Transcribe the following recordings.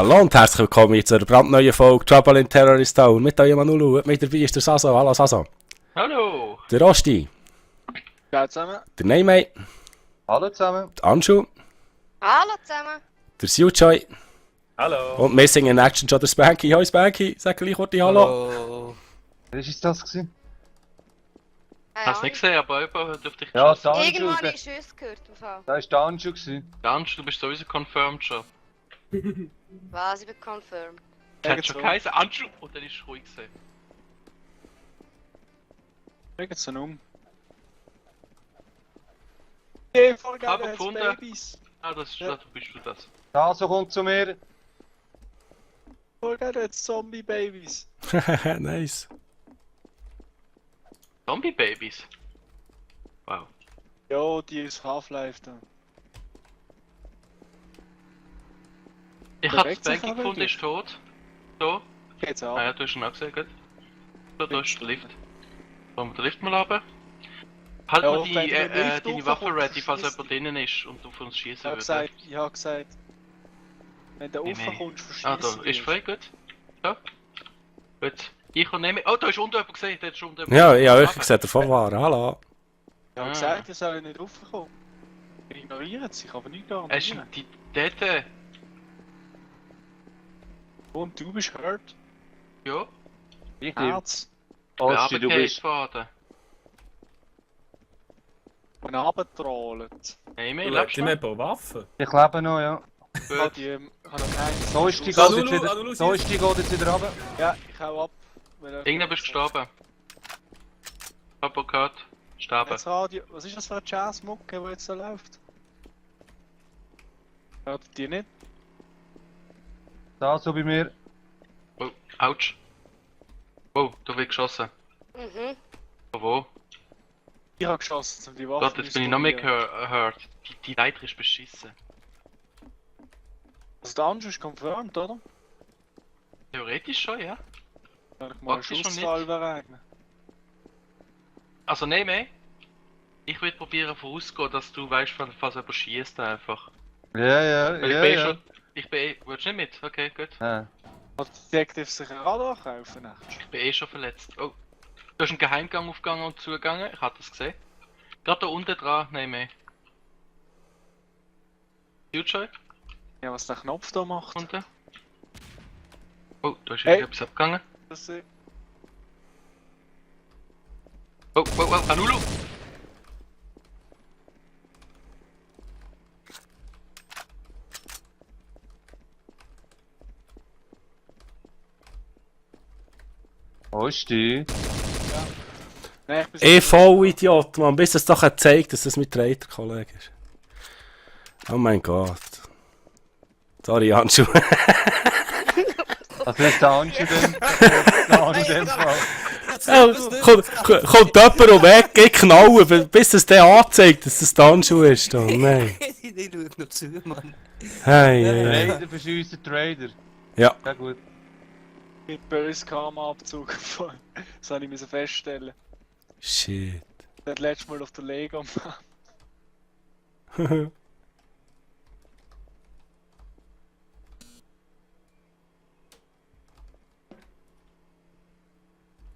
Hallo und herzlich willkommen zu einer brandneuen Folge Trouble in Terrorist Town. Mit euch Manulu, mit dabei ist der Saso. Hallo Saso. Hallo! Der Rosti, Ciao zusammen. der Neymay, Hallo zusammen. der Anschu, Hallo zusammen. der Sujoy Hallo! und Missing in Action schon der Spanky. Hoi Spanky, sag gleich kurz Hallo. Hallo! Wer war das? Gewesen? Hast du nicht gesehen, aber jemand dürfte dich Ja, geschossen. Danju. Irgendwo habe ich Schüsse gehört. Im Fall. Da war Danju. Gewesen. Ganz, du bist sowieso confirmed schon. Was? Ich bin confirmed. Es hat schon geheißen, Anschu! Und dann ist es ruhig gewesen. Schaut ihn um. Hey, voll geil, Aber er hat gefunden. Babys. Ah, das ist Ja. du bist du das. Da, so kommt zu mir. Voll geil, er hat Zombie-Babys. Nice. Zombie-Babys? Wow. Jo, die ist Half-Life da. Ich habe Bewegt das sich Banking aber gefunden, durch. ist tot. So. Geht's Ah ab. ja, du hast ihn auch gesehen, gut. So, da ist der Lift. Wollen wir den Lift mal runter? Halt Ja, mal wenn du mit dem Lift deine Waffe raufkommst, ready, falls verschießt jemand drinnen ist und auf uns schießen würde. Ich hab gesagt, wenn du Nee. raufkommst, Ah, verschießen da ist frei, gut. So. Gut. Ich und nehme. Oh, da ist unten jemand gesehen, der ist unten. Ja, ich habe wirklich gesagt, der Vorwahrer. Hallo. Ich hab Ah. gesagt, ihr sollt nicht raufkommen. Ignorieren sie, ich habe nichts Es ist garantieren. die dort. Und du bist hurt. Ja, Ich Herz. Osti, du bist. worden. Und runtergetrollt. Hey, mir Du lebst lebst du nicht noch? mehr bei Waffen. Ich lebe noch, ja. Ich habe noch keinen. Da ist die Da, geht Lulu, jetzt wieder. Lulu, Da ist die geht jetzt wieder runter. Ja, ich hau ab. weil er- Irgendwann bist du gestorben. Uppercut, sterben. Das Radio, was ist das für eine Jazzmucke, die jetzt so läuft? Hört ihr die nicht? Da, so bei mir. Oh, ouch. Oh, da wird geschossen. Mhm. Von wo? Ich habe geschossen, um die Waffe Gott, jetzt bin ich noch mehr gehört. Die Leiter ist beschissen. Also der Anschluss ist confirmed, oder? Theoretisch schon, ja. Kann ich mal eine Praktisch schon Schusszahl berechnen. Also, nee, mehr. Ich würde probieren vorauszugehen, dass du weißt, falls jemand schießt einfach. Ja, ja, Weil ja. ich bin ja. schon. Ich bin willst du nicht mit? Okay, gut. Ja. Hat Detective sich ein Radar kaufen? Echt? Ich bin schon verletzt. Oh. Du hast einen Geheimgang aufgegangen und zugegangen. Ich hatte das gesehen. Gerade da unten dran, nein mehr. Future Ja, was der Knopf da macht. unten. Oh, da ist Hey. irgendetwas abgegangen. Das Oh, oh, oh, Anulu! Osti. Nein, ich bin Ich Vollidiot, Mann. Bis es doch zeigt, dass das mit Reiter Kollege ist. Oh mein Gott. Sorry, Anschu. Also nicht Danju denn. Danju in dem Fall. Kommt jemand um weg, ich knallen, bis es der anzeigt, dass das der Anschu ist. Oh nein. Ich schau noch zu, Mann. Hey, hey, hey. Trader verschiessen Trader. Ja. Ja gut. mit böse Karma-Abzug gefallen. Das habe ich feststellen. Shit. Das letzte Mal auf der Lego.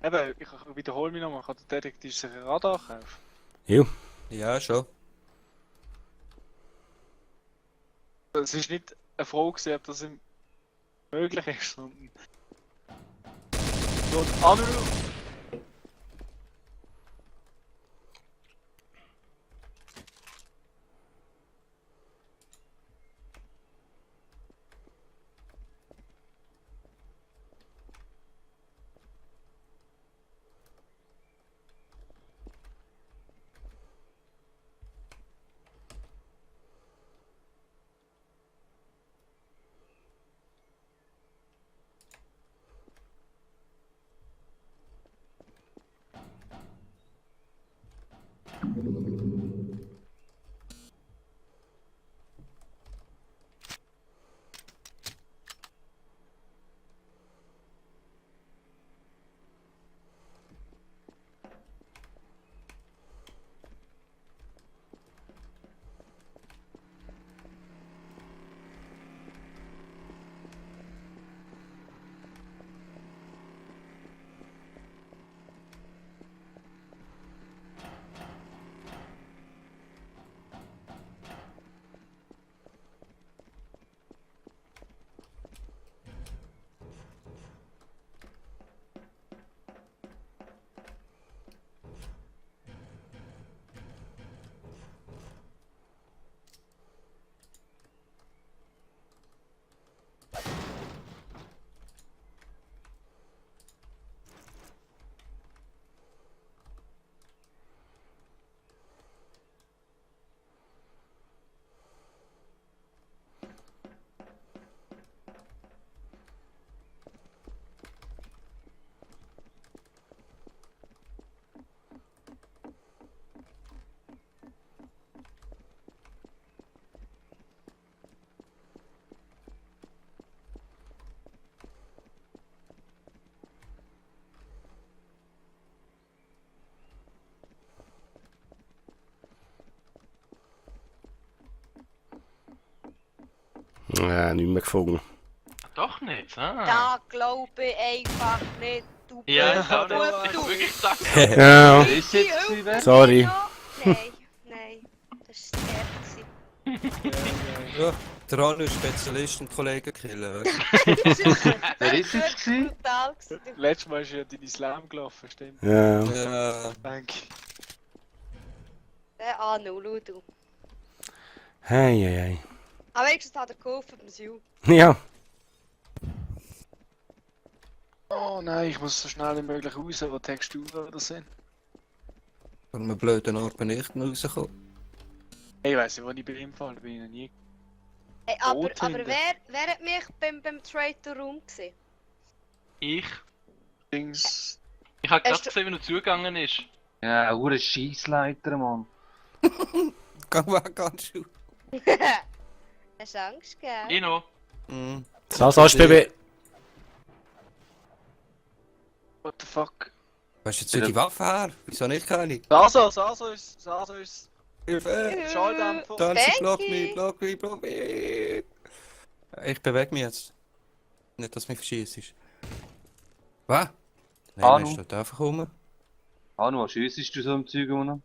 Eben, ich wiederhole mich nochmal, kann der Detektiv sich ein Radar kaufen? Jo. Ja, schon. Es ist nicht eine Frage, gewesen, ob das möglich ist, sondern... Und Anruf! Nicht mehr gefunden. Doch nicht, ah. Da glaube ich einfach nicht. Du Ja, ich böser auch nicht. Bub, Ich wirklich gesagt. Ja, Ist jetzt gewesen? sorry. Nein, das war der. Ja, der Anu ist Spezialist im Kollegen killen. Wer ist es gewesen? Brutal gewesen. Letztes Mal ist ja dein Slam gelaufen, stimmt. Ja. Ja, Danke. Der Anu, schau du. Hey, hey, hey. Aber wenigstens hat er geholfen beim Sil. Ja. Oh nein, ich muss so schnell wie möglich raus, wo Texturen oder sind. von einem blöden Ort bin ich noch rausgekommen. Ich weiss nicht, wo ich bin im Fall, bin ich noch nie. Hey, aber Rot hinten. wer hat mich beim Traitor-Raum gesehen? Ich. Dings. Ich habe gerade Hast du- gesehen, wie er zugegangen ist. Ja, ein Scheissleiter, Mann. Gang weg, ganz schön. Hast du Angst, gell? Ich noch. Mhm. So ist BB. What the fuck? Weißt du jetzt nicht die Waffe her? Wieso nicht keine? Saso ist. Hilfe! Schalldämpfer. Tanzen, block Becky! mich, block mich, block mich! Ich bewege mich jetzt. Nicht, dass mich verschießt. Was? Nein, Anu. man steht einfach rum. Anu, was schiessest du so im Zeug rum?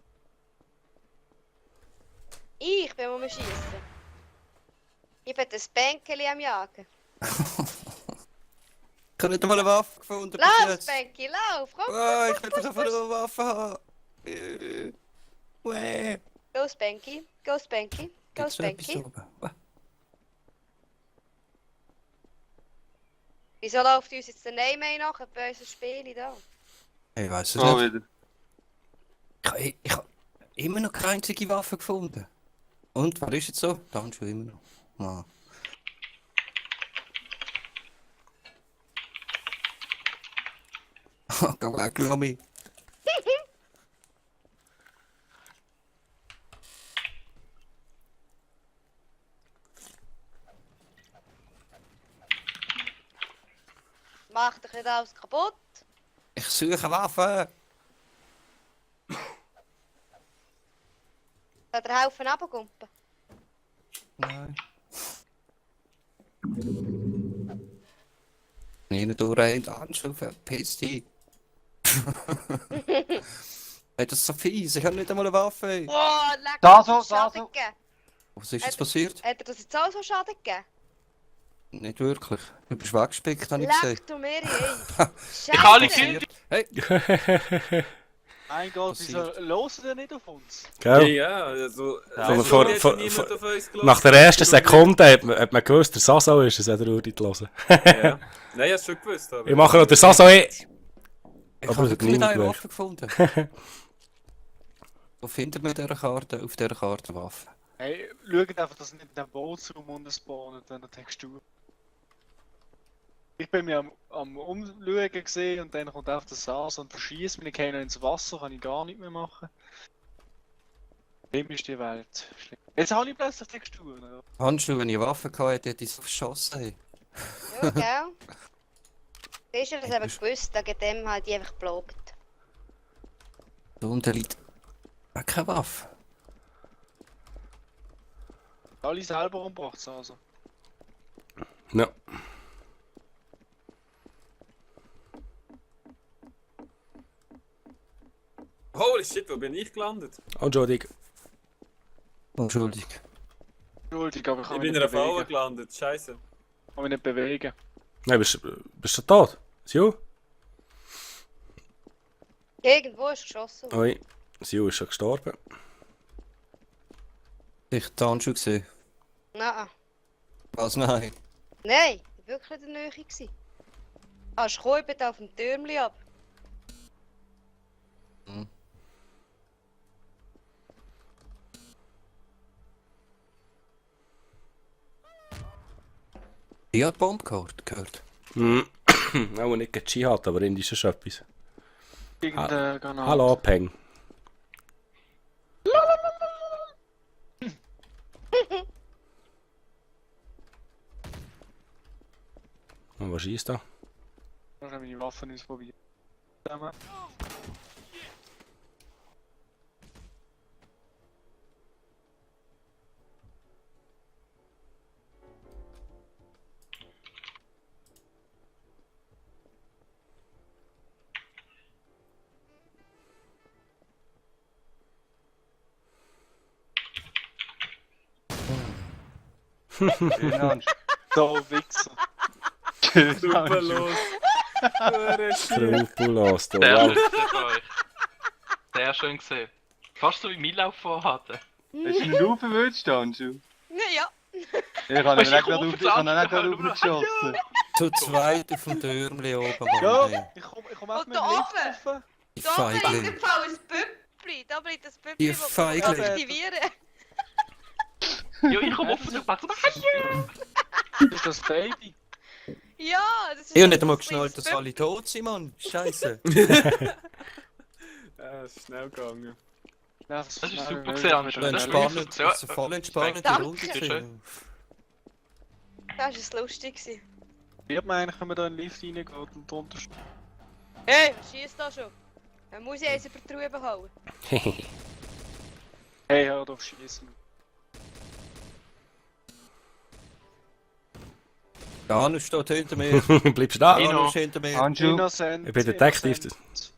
Ich bin am Schiessen. Ich bin das Bänkeli am Jagen. Ich habe nicht einmal eine Waffe gefunden bis Lauf, jetzt. Bänki, lauf! Komm, Oh, ich will doch einfach nur eine Waffe haben. Wäh. Go, Spanky, go, Spanky, go, Gibt's da etwas Spanky. oben? Was? Wieso läuft uns jetzt der Name nach bei unserem Spiel da? Ich weiß es Oh, nicht. wieder. Ich habe immer noch keine einzige Waffe gefunden. Und, wer ist jetzt so? Da schon immer noch. Ah. Geh weg, Lami. Mach dich nicht alles kaputt. Ich suche Waffen. Soll der Haufen runterkumpen? Nein. Nein, du rein Handschuhe, verpiss dich. Hey, das ist so fies, ich habe nicht einmal eine Waffe. Boah, leck Da mir, so, das da Schaden so. gegeben. Was ist jetzt passiert? Hat er das jetzt auch so Schaden gegeben? Nicht wirklich. Du bist weggespickt, habe ich gesehen. Leck du mir, ey. Ich habe alle Scheisse. Kinder. Hey, Mein Gott, wieso hören die nicht auf uns? Gell? Ja, also. Aber vor, vor- niemand vor- auf uns gelassen. Nach der ersten Sekunde hat man gewusst, der Saso ist es, hat er Uri hören. Ja. Nein, ich hab's schon gewusst. Aber Ich mache noch den Saso eh. ich Aber habe es hat wirklich nicht niemand eine gewusst. Waffe gefunden. Wo findet man diese Karte? Auf dieser Karte Waffe. Hey, schaut einfach, dass nicht in den Bootsraum unten spawnen, wenn der Textur. Ich bin mir am Umschauen gesehen und dann kommt einfach der Sas und verschießt mich, ich gehe noch ins Wasser, kann ich gar nicht mehr machen. Schlimm ist die Welt. Schlimm. Jetzt habe ich plötzlich Texturen. Ja. Handschuhe, wenn ich eine Waffe hatte, hätte ich so verschossen. Hey. Ja, gell? Du hast ja das eben gewusst, wegen dem hat die einfach geblockt. Da unten liegt keine Waffe. Alle selber umgebracht, Sasa. Ja. Holy shit, wo bin ich gelandet? Oh, Entschuldigung. Entschuldigung. Entschuldigung, aber ich Ich kann bin mich in nicht einer Falle bewegen. gelandet, scheiße. Kann mich nicht bewegen. Nein, bist du tot? Siu? Irgendwo ist geschossen. Oi. Siu ist schon gestorben. Ich habe die Handschuhe gesehen. Nein. Was, nein? Nein, ich war wirklich in der Nähe. Hast du gekommen, ich bin auf dem Türmli ab. Ich habe die Bombe gehört. Hm. Auch nicht gegen Dschihad, aber irgendwie ist es schon etwas. Irgendeine Granate. Hallo, Peng. Und was schießt da? Da haben meine Waffen uns probiert. Zusammen. Schön, Handschuh. Da, Wichser. Schön, Super Handschuh. los. Hure shit. Skrupellos, du. Sehr Wow. schön gesehen von euch. Sehr schön gesehen. Fast so wie mein Lauf vorhatte. Hast du einen aufgewünscht, Handschuh? Ja. Ich habe ihn Weißt du, nicht ich komme gerade auf das Anfang, aufgeschossen. Zu zweit auf dem Türmli oben, Mann. Ja, Hey. ich komm auch Und mit da dem Lift oben? rauf. Die Da bleibt Feigling. im Fall ein Püppli. Da bleibt das Püppli, Die das Feigling. aktivieren. Ja, ich komme offen und Platz. Das ist das Baby. Ja, das ist... Ich hab nicht einmal das geschnallt, dass Püppli. alle tot sind, Mann. Scheiße. Ja, ist schnell gegangen. Ja, Das ist super schnell, gesehen, Handschuh. wieder Das schnell. ist Entspannend. Ja. Das ist eine voll entspannende Danke. Runde. Bitte gewesen. Das war lustig. gewesen. Wird man eigentlich, wenn man da in den Lift reingeht und drunter steht? Hey, was schießt da schon? Man muss ja eins über die Trübe hauen. Hey, hör doch schießen. Janus steht hinter mir. Bleibst du da? Ino. Janus hinter mir. Handschuh. Innocent. Ich bin Detektiv. innocent.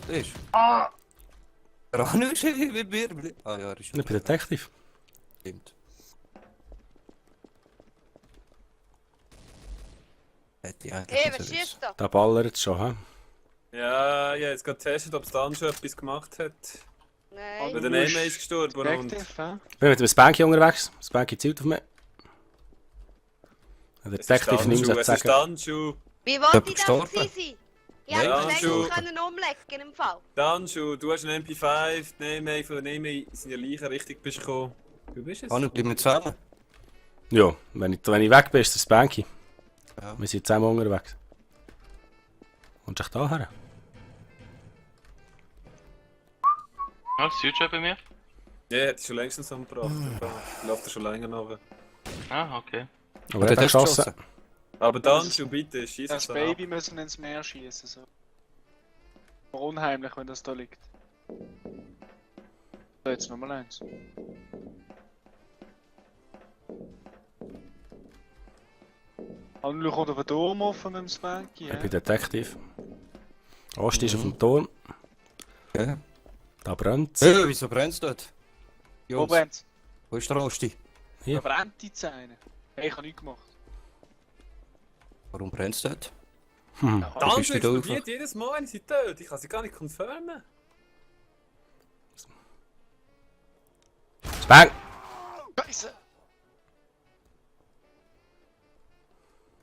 Ist. Janus mit mir. Ah ja, das ist Ich bin Detektiv. stimmt. Hätte ich eigentlich Hey, nicht was so schießt da? Da ballert es schon, hä? Ja, ich habe jetzt gerade getestet, ob es dann schon etwas gemacht hat. Nein. Weil der Name ist gestorben und... Detective, hä? Ich bin mit dem Spanky unterwegs. Spanky zielt auf mich. Der Es ist Detektiv Handschuh, nimmt es ist sagen. Handschuh. Wie wollte Jemand ich das gestorben? gewesen sein? Ich Ja, hätte ja, vielleicht schon. nicht können umlegen im Fall. Handschuh, du hast einen MP5, Name von Name sind ja Leichen richtig bist gekommen. Du bist es? Janus, bleiben wir zusammen. Ja, wenn ich weg bin, ist der Spanky. Ja. Wir sind zusammen unterwegs. Und dich da her? Ja, das sieht schon bei mir. Ja, hätte ich schon längstens umgebracht. Läuft er schon länger noch. Ah, okay. Aber der hat geschossen. Aber Handschuh, bitte, schieß Das es ab. Baby müssen ins Meer schießen. So. Unheimlich, wenn das da liegt. So, jetzt nochmal eins. Und du kommt auf den Turm offen mit dem Spanky, Ich bin Detektiv. Ost ist auf dem Turm. Ja. Da brennt es. Hey, wieso brennt es dort? Wo Jungs, brennt's? wo ist der Rosti? Hier. Da brennt die Zähne. Hey, ich hab nichts gemacht. Warum brennt es dort? Hm. Ja, Da- Handschuh bist du da explodiert jedes Mal, wenn sie tötet. Ich kann sie gar nicht confirmen. Spang! Scheiße!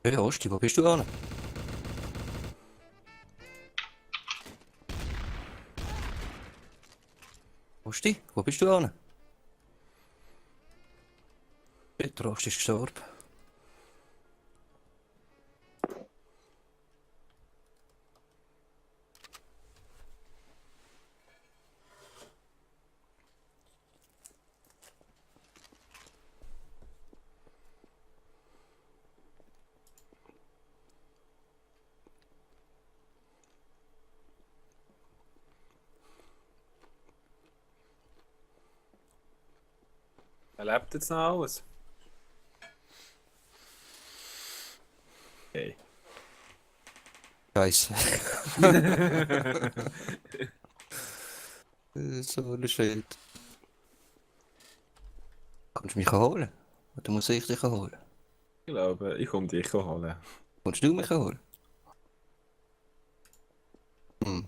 Hey, Rosti, wo bist du an? Rosti, wo bist du an? Der Rosti ist gestorben. Er lebt jetzt noch alles. Okay. Scheiße. So ein Schild. Kannst du mich holen? Oder muss ich dich holen? Ich glaube, ich komme dich holen. Kannst du mich holen? Hm.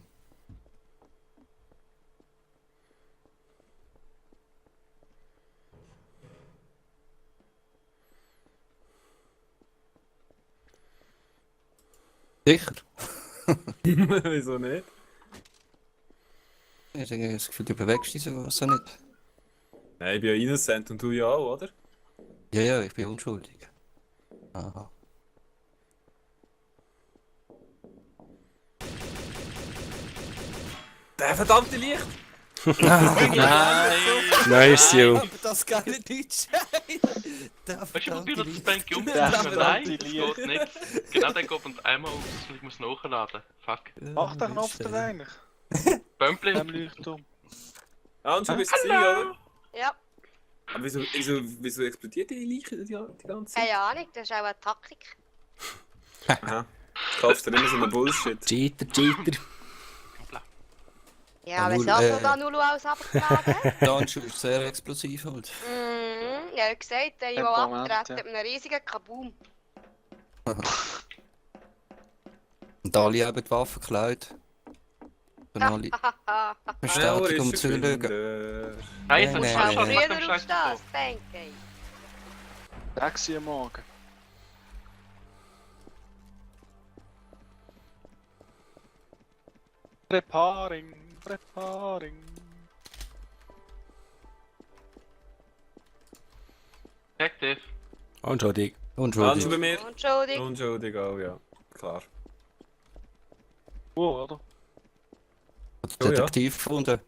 Sicher? Wieso nicht? Ich habe das Gefühl, du bewegst dich so nicht. Nein, ich bin ja innocent und du ja auch, oder? Ja, ja, ich bin unschuldig. Aha. Der verdammte Licht! Nein! Nice, you. Aber das geile Deutsch! Weißt du, probier das Bank Der umzunehmen? Nein, verdammte das Licht. geht nicht. Genau, dann geht man einmal aus und ich muss nachladen. Fuck. Mach den Knopf da eigentlich. Bömpli. Dem Leuchtturm. Handschuh bist du oder? Ja, Aber wieso explodiert die Leiche die ganze Zeit? keine Ahnung, das ist auch eine Taktik. Aha. Du kaufst dir immer so einen Bullshit. Cheater, Cheater. Ja, Ja, was null, hat man da nur alles abgetragen? Der Handschuh ist sehr explosiv halt. Ja, er gesagt, der Ivo Temperament, abgetreten ja. mit einem riesigen Kaboom. Und alle haben die Waffen geklaut. Und alle Hahaha. Bestätigung zu schauen. Nein, jetzt Nee, hast du nee, schon Früher nach dem auf Scheiß das, denke ich. Taxi am Morgen. Preparing. Detective. Entschuldigung. Unschuldig. Anschau bei mir. Entschuldigung. Unschuldig auch, ja. Klar. Oder? Detektiv gefunden.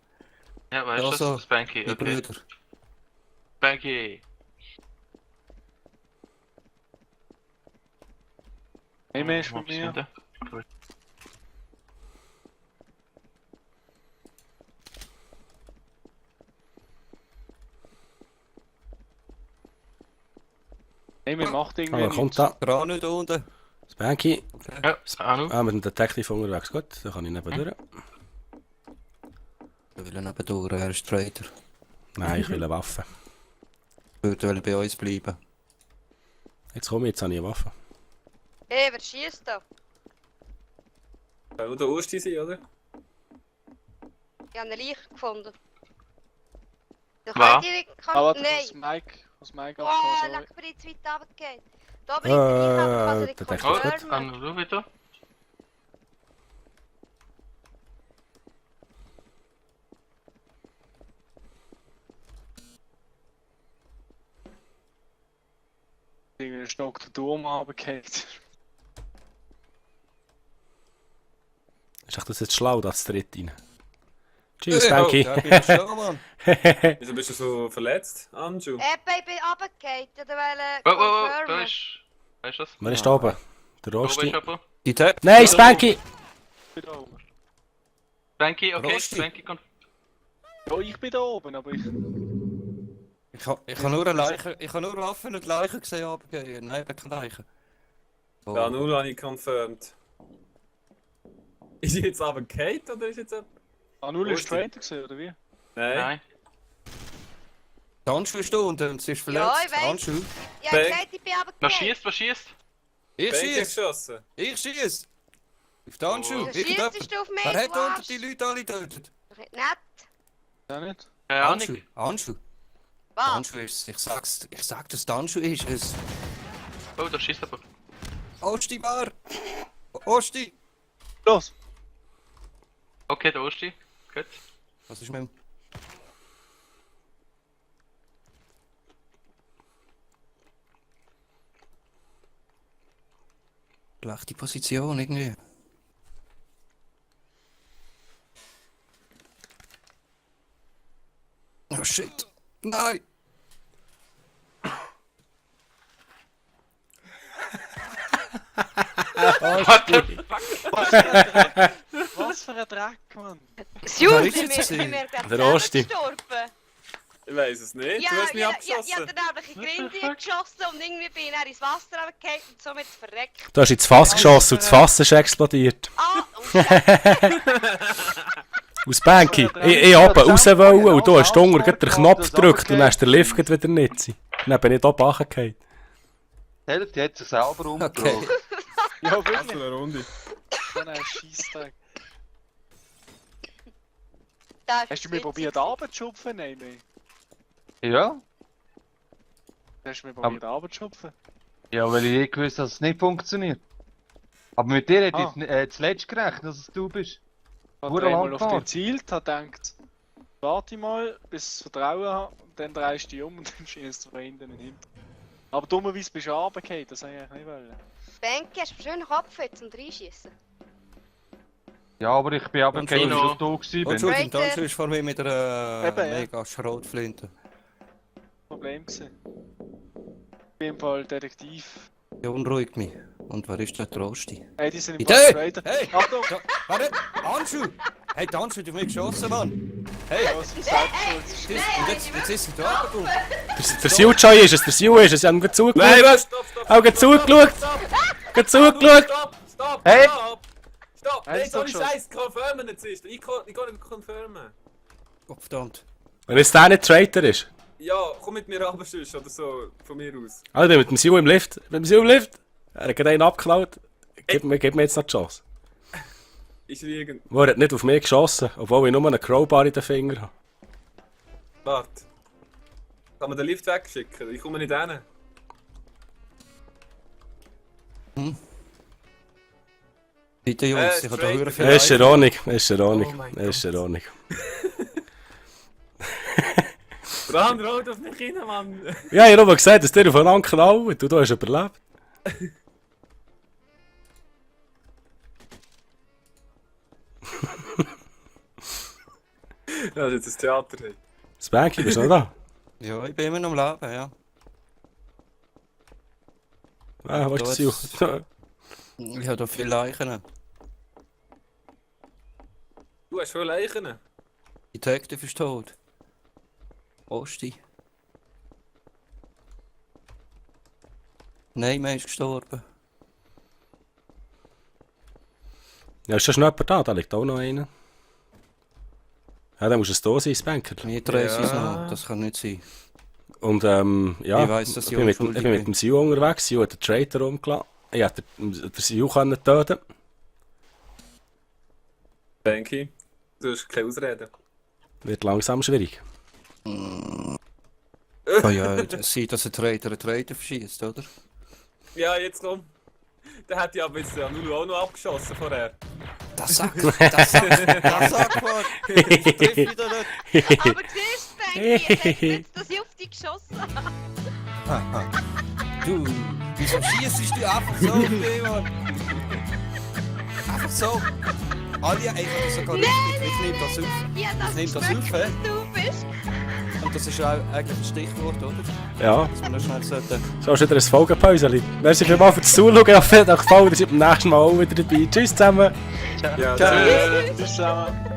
Ja, weißt du, Also, das ist Spanky. Die Okay. Brüder. Spanky. Hey, mehr ist Mal mit mir. finden. Gut. Hey, mir macht irgendwie Aber kommt nichts. da. Kran nicht unten. Hey, mir macht irgendwie Aber kommt nichts. da. Kran nicht unten. Spanky. Ja, Anu. Ah, mit dem Detective unterwegs. Gut, dann kann ich neben durch. Ich will neben durch, er ist Traitor. Nein, ich will eine Waffe. Ich würde bei uns bleiben. Jetzt komme ich, jetzt habe ich eine Waffe. Hey, wer schießt da? Kann nur der Ursti sein, oder? Ich habe eine Leiche gefunden. Du Was? kannst direkt... Ah, warte, Nein! was Mike Oh, abgekommen, leck mir jetzt weit runtergehen. Da bin ich also der die denkt Oh, gut. confirmen. Anu, du wieder. Irgendwie ein Stock der Turm runtergefallen. Ist echt das jetzt schlau, das dritt rein? Tschüss, Spanky. Ja, bin ich schon, Mann. Wieso bist du so verletzt, Anju? Eben, ich bin runtergefallen. Ich wollte Oh, da confirmen. ist. Weißt du was? Wer ist da oben? Der Da oben ist Rosti. jemand. Die Tap. Nein, Spanky! Ich bin da oben. Spanky, okay, Rosti. Spanky kommt. Ja, ich bin da oben, aber ich... Ich habe nur eine Leiche, ich habe nur Waffen und Leichen gesehen, aber nein, ich habe keine Leichen. Oh. Ja, null habe ich confirmed. Ist sie jetzt aber Kate oder ist jetzt jemand? Anul Wo ist ist die? Traitor gewesen, oder wie? Nein. Nein. Die Handschuhe ist da unten und sie ist verletzt. Ja, ich weiss. Handschuhe. Ja, ich gesagt, ich bin Was runtergefallen. schießt, was schießt? Ich Wer hat schieße! geschossen? Ich schieße! Auf die Handschuhe! Oh. Du Irgendjemand. schießt du auf mich, Wer du hat unter Arsch. die Leute alle getötet? Doch nicht. Ja, nicht? Keine Ahnung. Handschuhe! Handschuhe! Was? Handschuhe ist es. Ich sag, dass die Handschuhe ist es. Oh, da schießt aber. Osti war! Osti! Los! Okay, da ist die. Gut. Was ist mit dem... Schlechte Position irgendwie. Oh shit! Nein! Was für ein Dreck, Mann! Sjoerd, Waar is ich het bin gezien? mir gerade Der selber Rosti. gestorben. Ich weiß es nicht. Ja, du hast mich ja, abgeschossen. ja, dann habe ich in die Grinde geschossen und irgendwie bin ich dann ins Wasser runtergefallen und somit verreckt. Du hast ins Fass geschossen und das Fass ist explodiert. Ah, oh shit. Aus Spanky. Ich oben raus wollen und du hast unten gerade den Knopf gedrückt und dann hast der Lift gerade wieder nicht. Dann bin ich hier runtergefallen. Die Hälfte hat sich selber umgebracht. Ja, Also wirklich! eine Runde. So ein Scheissdreck. Da ist Hast du es mir witzig. probiert abzuschupfen? Nein, nein. Ja? Hast du mir probiert abzuschupfen? Ja, weil ich eh gewusst dass es nicht funktioniert. Aber mit dir hätte Ah. ich zuletzt gerechnet, dass es du bist. Ich habe Hure lang einmal auf dich gefahren. gezielt, habe gedacht, warte mal, bis ich Vertrauen habe, und dann drehst du dich um und dann schießt du von hinten und hinten. Aber dummerweise bist du runtergefallen, das wollte ich eigentlich nicht wollen. Benke, hast du schön Kopf jetzt zum Reinschießen? Ja, aber ich bin aber Und kein, Kino. weil ich da gewesen bin. Entschuldigung, die Traitor. Handschuhe ist vor mir mit einer Eben, ja. mega Schrotflinte. Problem gewesen. Ich bin im Fall Detektiv. Beunruhigt mich. Und wer ist der Rosti? Hey, die sind im Idee! Fall Traitor. Hey! Achtung! Ja, warte! Handschuhe! Hey, die Handschuhe hat auf mich geschossen, Mann! Hey! Was ist selbst schuld? Und jetzt ist sie da gekommen! Der Siu-Joy ist es, der Siu ist es. Ich habe ihm zugeschaut. Nein, was? Stopp, stopp! Auch zugeschaut. Gerade zugeschaut. Stopp, stopp! Hey! Stopp! Stopp! Hey, Nein, so stopp ein schon. Scheiß, confirmen jetzt ist. Ich kann nicht confirmen. Oh, verdammt. Wenn es der nicht Traitor ist. Ja, komm mit mir runter sonst, oder so, von mir aus. Ah, ich bin mit dem Sil im Lift. Mit dem Sil im Lift. Er hat gerade einen abgeklaut. Gib mir jetzt noch die Chance. Ist liegend. Wo er hat nicht auf mich geschossen, obwohl ich nur eine Crowbar in den Finger habe. Warte. Kann man den Lift wegschicken? Ich komme nicht hin. Bitte Jungs, ich habe da hören viel Ist in Ordnung, ist in Ordnung, Oh mein ist in Ordnung. Bram, rot auf mich rein, Mann! Ja, ich habe nur gesagt, dass der aufeinander knallt und du hast überlebt. Ja, das ist jetzt ein Theater. Hey. Spanky, bist du noch da? Ja, ich bin immer noch am Leben, ja. Ah, wo ist der Sil? Ich habe da viele Leichen. Du hast viele Leichen. Die Detective ist tot. Osti. Nein, man ist gestorben. Ja, ist schon jemand da? Da liegt auch noch einer. Ja, dann muss es da sein, Spanker. Wir drehen Ja. uns noch, das kann nicht sein. Und ja, Ich weiss, dass ich ich bin unschuldig mit dem Sil unterwegs. Sil hat den Traitor umgelassen. Ich hätte den Sil können töten. Denke. Du hast keine Ausrede. Wird langsam schwierig. Kann ja sein, dass ein Traitor verschießt, oder? Ja, jetzt komm. Der hat ja aber jetzt Lulu auch noch abgeschossen vorher. Das sagt man! Das trifft wieder nicht! Aber siehst du, Spanky, ich hätte jetzt, dass ich auf dich geschossen habe. Du, wieso schießt du einfach so auf mich, Mann? Einfach so! Alia, ey, ich sogar richtig, ich nehme das auf. Ja, das Nimm ist das wirklich, auf, hä? dass du bist. Und das ist auch eigentlich ein Stichwort, oder? Ja, Dass wir noch schnell sollten... so ist wieder ein Folgenpäuschen. Merci vielmals fürs Zuschauen. Ich hoffe, euch gefällt. Ihr seid beim nächsten Mal auch wieder dabei. Tschüss zusammen. Ja, Tschüss zusammen.